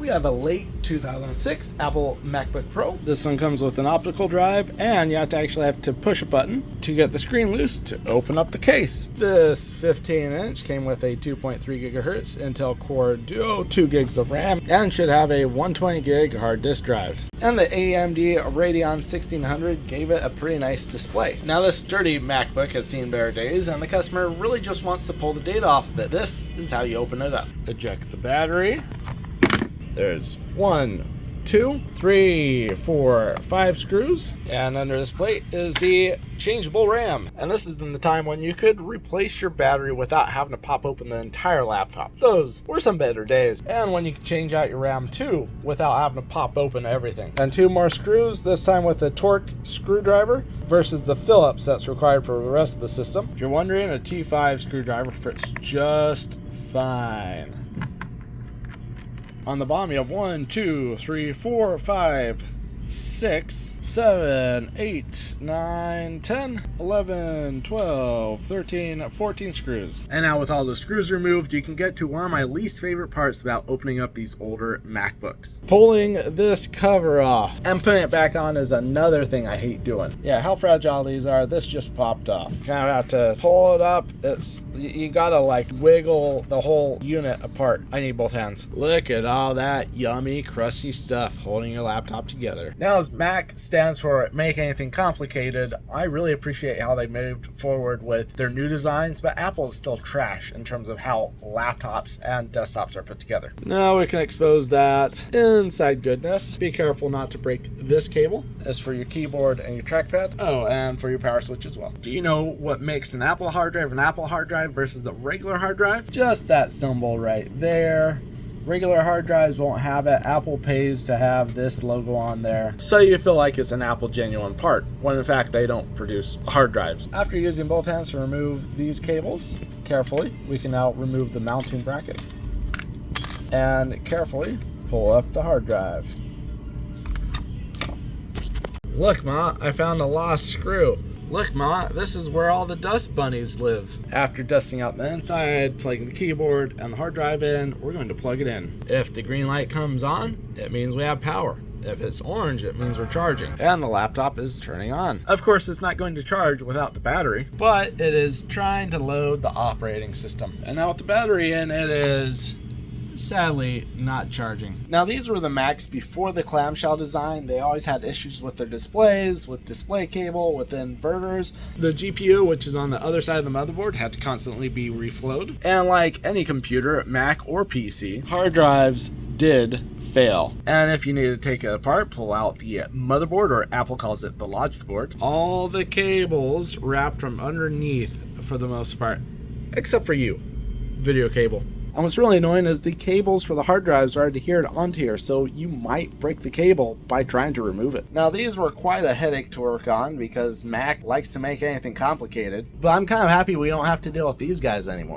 we have a late 2006 Apple MacBook Pro. This one comes with an optical drive, and you have to push a button to get the screen loose to open up the case. This 15-inch came with a 2.3 gigahertz Intel Core Duo, 2 gigs of RAM, and should have a 120 gig hard disk drive. And the AMD Radeon 1600 gave it a pretty nice display. Now this sturdy MacBook has seen better days, and the customer really just wants to pull the data off of it. This is how you open it up. Eject the battery. There's 1, 2, 3, 4, 5 screws, and under this plate is the changeable RAM. And this is in the time when you could replace your battery without having to pop open the entire laptop. Those were some better days. And when you could change out your RAM too without having to pop open everything. And 2 more screws, this time with a torqued screwdriver versus the Phillips that's required for the rest of the system. If you're wondering, a T5 screwdriver fits just fine. On the bottom, you have 1, 2, 3, 4, 5, 6, 7, 8, 9, 10, 11, 12, 13, 14 screws. And now with all the screws removed, you can get to one of my least favorite parts about opening up these older MacBooks. Pulling this cover off and putting it back on is another thing I hate doing. Yeah, how fragile these are. This just popped off. Kind of have to pull it up. You gotta like wiggle the whole unit apart. I need both hands. Look at all that yummy, crusty stuff holding your laptop together. Now as Mac stands for Make Anything Complicated, I really appreciate how they moved forward with their new designs, but Apple is still trash in terms of how laptops and desktops are put together. Now we can expose that inside goodness. Be careful not to break this cable. As for your keyboard and your trackpad. Oh, and for your power switch as well. Do you know what makes an Apple hard drive versus a regular hard drive? Just that symbol right there. Regular hard drives won't have it. Apple pays to have this logo on there, so you feel like it's an Apple genuine part, when in fact they don't produce hard drives. After using both hands to remove these cables, carefully, we can now remove the mounting bracket. And carefully pull up the hard drive. Look, Ma, I found a lost screw. Look, Ma, this is where all the dust bunnies live. After dusting out the inside, plugging the keyboard and the hard drive in, we're going to plug it in. If the green light comes on, it means we have power. If it's orange, it means we're charging. And the laptop is turning on. Of course, it's not going to charge without the battery, but it is trying to load the operating system. And now with the battery in, it is sadly not charging. Now these were the Macs before the clamshell design. They always had issues with their displays, with display cable, with inverters. The GPU, which is on the other side of the motherboard, had to constantly be reflowed. And like any computer, Mac or PC, hard drives did fail. And if you need to take it apart, pull out the motherboard, or Apple calls it the logic board. All the cables wrapped from underneath for the most part, except for you, video cable. And what's really annoying is the cables for the hard drives are adhered onto here, so you might break the cable by trying to remove it. Now these were quite a headache to work on because Mac likes to make anything complicated, but I'm kind of happy we don't have to deal with these guys anymore.